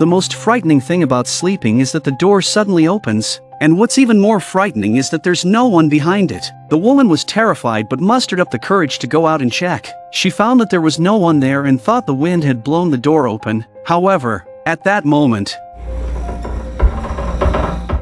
The most frightening thing about sleeping is that the door suddenly opens. And what's even more frightening is that there's no one behind it. The woman was terrified but mustered up the courage to go out and check. She found that there was no one there and thought the wind had blown the door open. However, at that moment,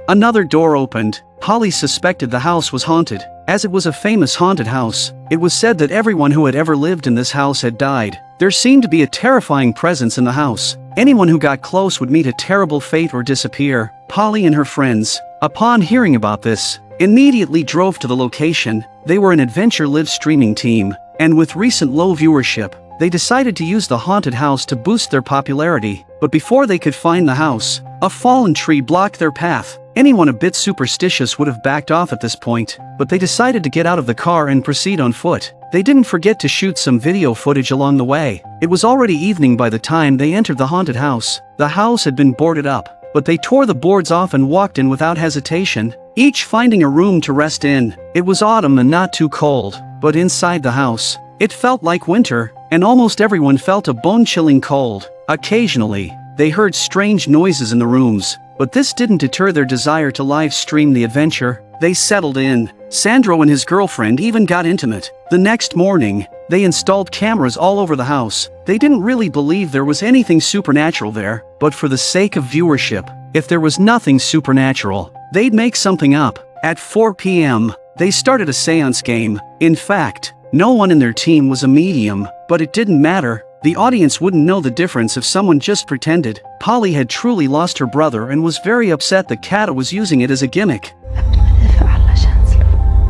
another door opened. Polly suspected the house was haunted. As it was a famous haunted house, it was said that everyone who had ever lived in this house had died. There seemed to be a terrifying presence in the house. Anyone who got close would meet a terrible fate or disappear. Polly and her friends, upon hearing about this, immediately drove to the location. They were an adventure live streaming team, and with recent low viewership, they decided to use the haunted house to boost their popularity. But before they could find the house, a fallen tree blocked their path. Anyone a bit superstitious would have backed off at this point, but they decided to get out of the car and proceed on foot. They didn't forget to shoot some video footage along the way. It was already evening by the time they entered the haunted house. The house had been boarded up, but they tore the boards off and walked in without hesitation, each finding a room to rest in. It was autumn and not too cold, but inside the house, it felt like winter, and almost everyone felt a bone-chilling cold. Occasionally, they heard strange noises in the rooms, but this didn't deter their desire to live stream the adventure. They settled in. Sandro and his girlfriend even got intimate. The next morning, they installed cameras all over the house. They didn't really believe there was anything supernatural there, but for the sake of viewership, if there was nothing supernatural, they'd make something up. At 4 p.m., they started a seance game. In fact, no one in their team was a medium, but it didn't matter. The audience wouldn't know the difference if someone just pretended. Polly had truly lost her brother and was very upset that Kata was using it as a gimmick.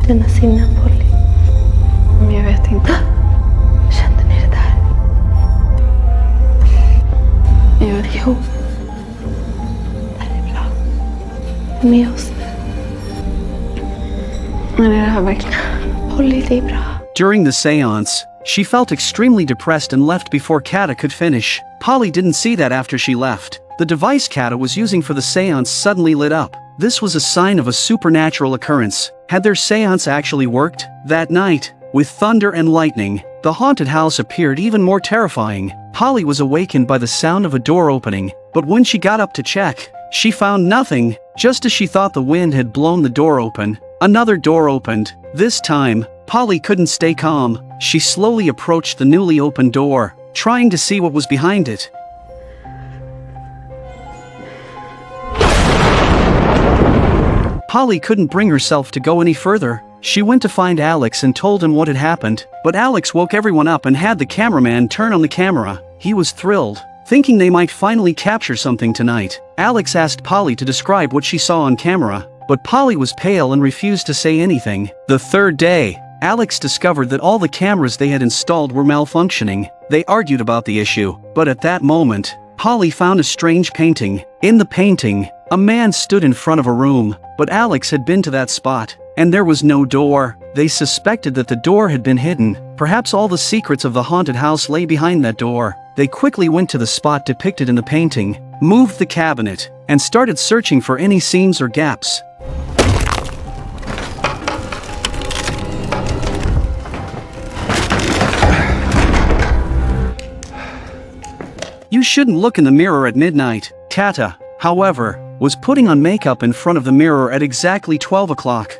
Dina sinnen, Polly. Men jag vet inte. Kände ni det där? Jo. Det här är bra. Med oss nu. Men är det här verkligen? Polly, det är bra. During the seance, she felt extremely depressed and left before Kata could finish. Polly didn't see that after she left. The device Kata was using for the seance suddenly lit up. This was a sign of a supernatural occurrence. Had their seance actually worked? That night, with thunder and lightning, the haunted house appeared even more terrifying. Polly was awakened by the sound of a door opening, but when she got up to check, she found nothing. Just as she thought the wind had blown the door open, another door opened. This time, Polly couldn't stay calm. She slowly approached the newly opened door, trying to see what was behind it. Polly couldn't bring herself to go any further. She went to find Alex and told him what had happened, but Alex woke everyone up and had the cameraman turn on the camera. He was thrilled, thinking they might finally capture something tonight. Alex asked Polly to describe what she saw on camera, but Polly was pale and refused to say anything. The third day, Alex discovered that all the cameras they had installed were malfunctioning. They argued about the issue, but at that moment, Polly found a strange painting. In the painting, a man stood in front of a room, but Alex had been to that spot, and there was no door. They suspected that the door had been hidden. Perhaps all the secrets of the haunted house lay behind that door. They quickly went to the spot depicted in the painting, moved the cabinet, and started searching for any seams or gaps. You shouldn't look in the mirror at midnight. Kata, however, was putting on makeup in front of the mirror at exactly 12 o'clock.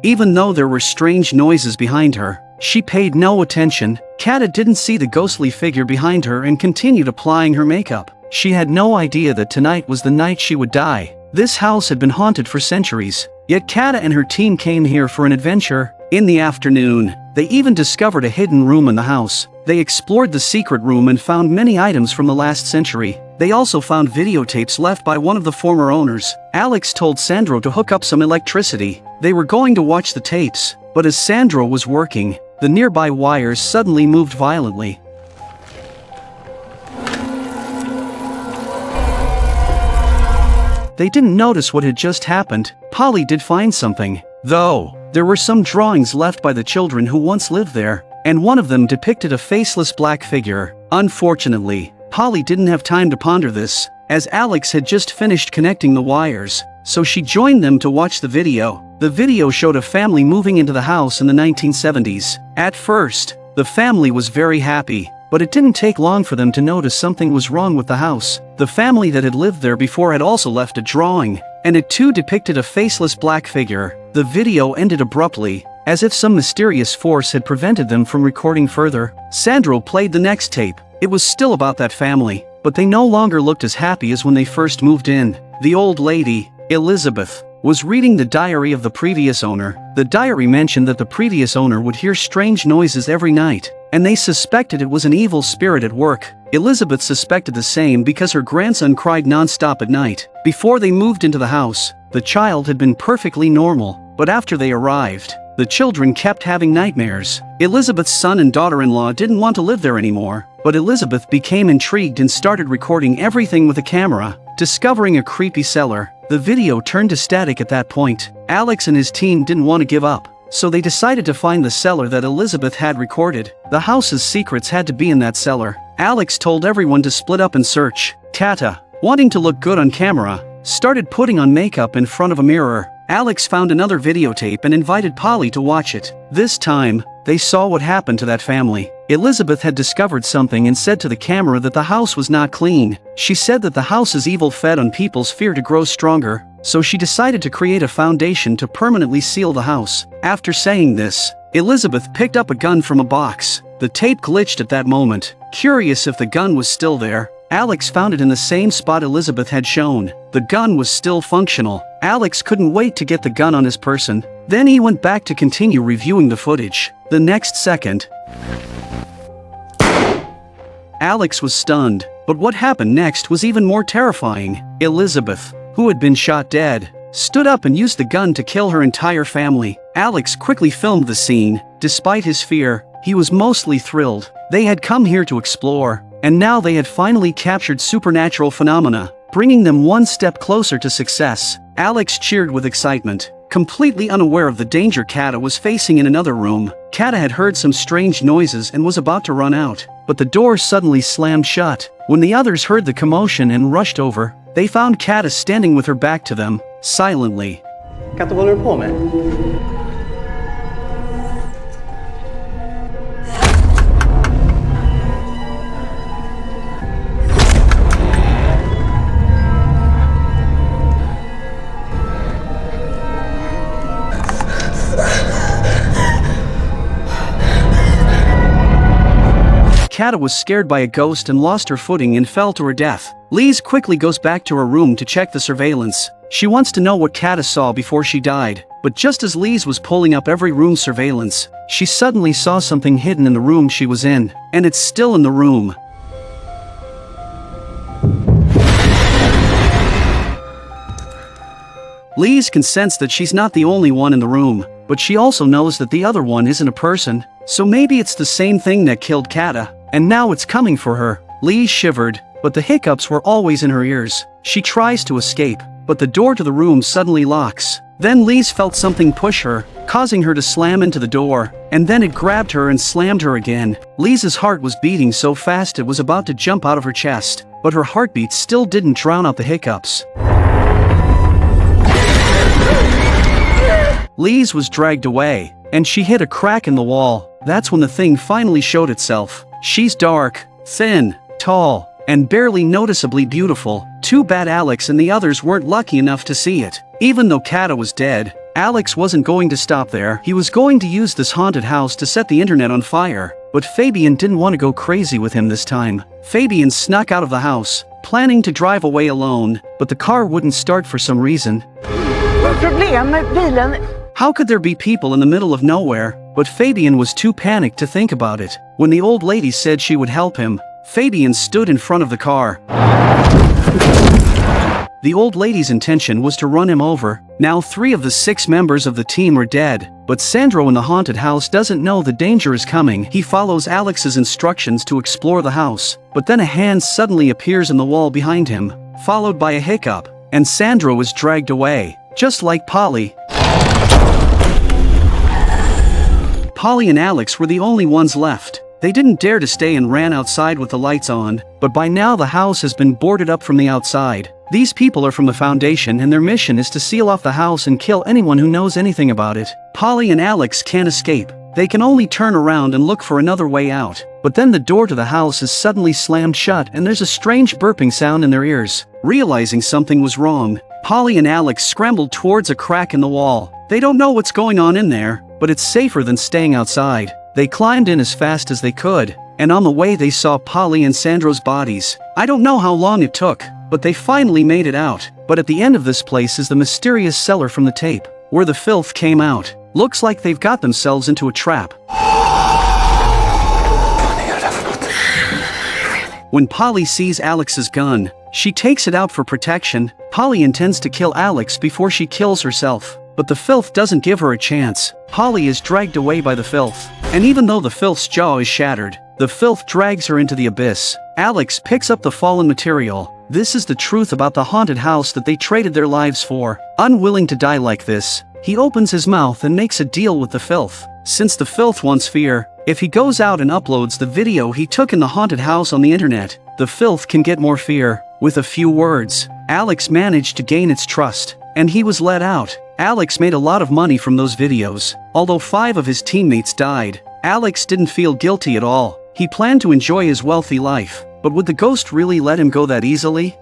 Even though there were strange noises behind her, she paid no attention. Kata didn't see the ghostly figure behind her and continued applying her makeup. She had no idea that tonight was the night she would die. This house had been haunted for centuries, yet Kata and her team came here for an adventure. In the afternoon, they even discovered a hidden room in the house. They explored the secret room and found many items from the last century. They also found videotapes left by one of the former owners. Alex told Sandro to hook up some electricity. They were going to watch the tapes, but as Sandro was working, the nearby wires suddenly moved violently. They didn't notice what had just happened. Polly did find something, though. There were some drawings left by the children who once lived there, and one of them depicted a faceless black figure. Unfortunately, Polly didn't have time to ponder this, as Alex had just finished connecting the wires, so she joined them to watch the video. The video showed a family moving into the house in the 1970s. At first, the family was very happy. but it didn't take long for them to notice something was wrong with the house. The family that had lived there before had also left a drawing, and it too depicted a faceless black figure. The video ended abruptly, as if some mysterious force had prevented them from recording further. Sandro played the next tape. It was still about that family, but they no longer looked as happy as when they first moved in. The old lady, Elizabeth, was reading the diary of the previous owner. The diary mentioned that the previous owner would hear strange noises every night, and they suspected it was an evil spirit at work. Elizabeth suspected the same because her grandson cried non-stop at night. Before they moved into the house, the child had been perfectly normal, but after they arrived, the children kept having nightmares. Elizabeth's son and daughter-in-law didn't want to live there anymore, but Elizabeth became intrigued and started recording everything with a camera. Discovering a creepy cellar, the video turned to static at that point. Alex and his team didn't want to give up, so they decided to find the cellar that Elizabeth had recorded. The house's secrets had to be in that cellar. Alex told everyone to split up and search. Kata, wanting to look good on camera, started putting on makeup in front of a mirror. Alex found another videotape and invited Polly to watch it. This time, they saw what happened to that family. Elizabeth had discovered something and said to the camera that the house was not clean. She said that the house's evil fed on people's fear to grow stronger, so she decided to create a foundation to permanently seal the house. After saying this, Elizabeth picked up a gun from a box. The tape glitched at that moment. Curious if the gun was still there, Alex found it in the same spot Elizabeth had shown. The gun was still functional. Alex couldn't wait to get the gun on his person. Then he went back to continue reviewing the footage. The next second, Alex was stunned, but what happened next was even more terrifying. Elizabeth, who had been shot dead, stood up and used the gun to kill her entire family. Alex quickly filmed the scene. Despite his fear, he was mostly thrilled. They had come here to explore, and now they had finally captured supernatural phenomena, bringing them one step closer to success. Alex cheered with excitement, completely unaware of the danger Kata was facing in another room. Kata had heard some strange noises and was about to run out, but the door suddenly slammed shut. When the others heard the commotion and rushed over, they found Kata standing with her back to them, silently. Katta, vad håller du på med? Kata was scared by a ghost and lost her footing and fell to her death. Lise quickly goes back to her room to check the surveillance. She wants to know what Kata saw before she died, but just as Lise was pulling up every room's surveillance, she suddenly saw something hidden in the room she was in, and it's still in the room. Lise can sense that she's not the only one in the room, but she also knows that the other one isn't a person, so maybe it's the same thing that killed Kata, and now it's coming for her. Lise shivered, but the hiccups were always in her ears. She tries to escape, but the door to the room suddenly locks. Then Lise felt something push her, causing her to slam into the door, and then it grabbed her and slammed her again. Lise's heart was beating so fast it was about to jump out of her chest, but her heartbeat still didn't drown out the hiccups. Lise was dragged away, and she hit a crack in the wall. That's when the thing finally showed itself. She's dark, thin, tall, and barely noticeably beautiful. Too bad Alex and the others weren't lucky enough to see it. Even though Kata was dead, Alex wasn't going to stop there. He was going to use this haunted house to set the internet on fire. But Fabian didn't want to go crazy with him this time. Fabian snuck out of the house, planning to drive away alone, but the car wouldn't start for some reason. How could there be people in the middle of nowhere? But Fabian was too panicked to think about it. When the old lady said she would help him, Fabian stood in front of the car. The old lady's intention was to run him over. Now 3 of the 6 members of the team are dead, but Sandro in the haunted house doesn't know the danger is coming. He follows Alex's instructions to explore the house, but then a hand suddenly appears in the wall behind him, followed by a hiccup, and Sandro is dragged away, just like Polly. Polly and Alex were the only ones left. They didn't dare to stay and ran outside with the lights on, but by now the house has been boarded up from the outside. These people are from the Foundation and their mission is to seal off the house and kill anyone who knows anything about it. Polly and Alex can't escape, They can only turn around and look for another way out. But then the door to the house is suddenly slammed shut and there's a strange burping sound in their ears. Realizing something was wrong, Polly and Alex scrambled towards a crack in the wall. They don't know what's going on in there, but it's safer than staying outside. They climbed in as fast as they could, and on the way they saw Polly and Sandro's bodies. I don't know how long it took, but they finally made it out. But at the end of this place is the mysterious cellar from the tape, where the filth came out. Looks like they've got themselves into a trap. When Polly sees Alex's gun, she takes it out for protection. Polly intends to kill Alex before she kills herself, but the filth doesn't give her a chance. Polly is dragged away by the filth, and even though the filth's jaw is shattered, the filth drags her into the abyss. Alex picks up the fallen material. This is the truth about the haunted house that they traded their lives for. Unwilling to die like this, he opens his mouth and makes a deal with the filth. Since the filth wants fear, if he goes out and uploads the video he took in the haunted house on the internet, the filth can get more fear. With a few words, Alex managed to gain its trust, and he was let out. Alex made a lot of money from those videos. Although 5 of his teammates died, Alex didn't feel guilty at all. He planned to enjoy his wealthy life, but would the ghost really let him go that easily?